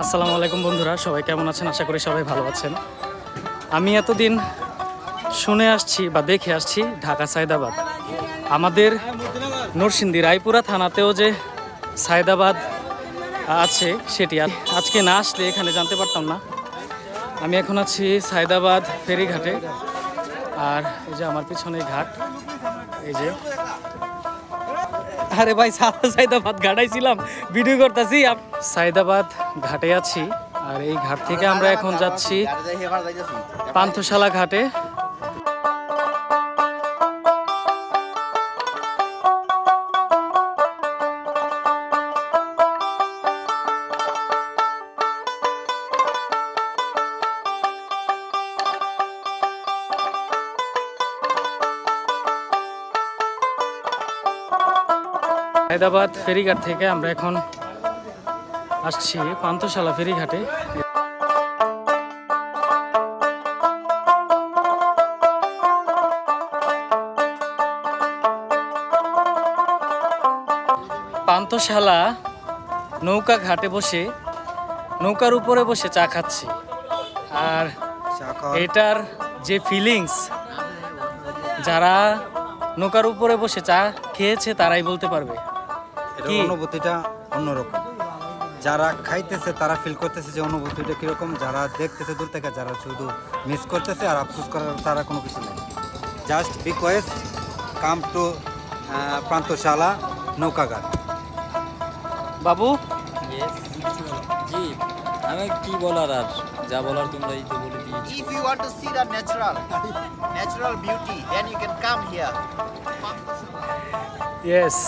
আসসালামু আলাইকুম বন্ধুরা, সবাই কেমন আছেন? আশা করি সবাই ভালো আছেন। আমি এতদিন শুনে আসছি বা দেখে আসছি ঢাকা সায়দাবাদ, আমাদের নরসিংদী রায়পুরা থানাতেও যে সায়দাবাদ আছে সেটি আজকে না আসলে এখানে জানতে পারতাম না। আমি এখন আছি সায়দাবাদ ফেরিঘাটে, আর এই যে আমার পিছনে ঘাট, এই যে আরে ভাই সায়দাবাদ ঘাটাইছিলাম, ভিডিও করতেছি। সায়দাবাদ ঘাটে আছি, আর এই ঘাট থেকে আমরা এখন যাচ্ছি পান্থশালা ঘাটে। সায়দাবাদ ফেরিঘাট থেকে আমরা এখন আসছি পান্থশালা ফেরিঘাটে। পান্থশালা নৌকা ঘাটে বসে, নৌকার উপরে বসে চা খাচ্ছি, আর এটার যে ফিলিংস যারা নৌকার উপরে বসে চা খেয়েছে তারাই বলতে পারবে। কি অনুভূতিটা অন্যরকম, যারা খাইতেছে তারা ফিল করতেছে যে অনুভূতিটা কিরকম, যারা দেখতেছে দূর থেকে, যারা শুধু মিস করতেছে আর আফসোস করার তারা কোনো কিছু নেই। Just request, come to Panthashala Naukaghat. বাবু জি, আমি কি বলার, আর যা বলার তোমরা এই তো বলে দিয়েছি। If you want to see the natural beauty, then you can come here. Yes,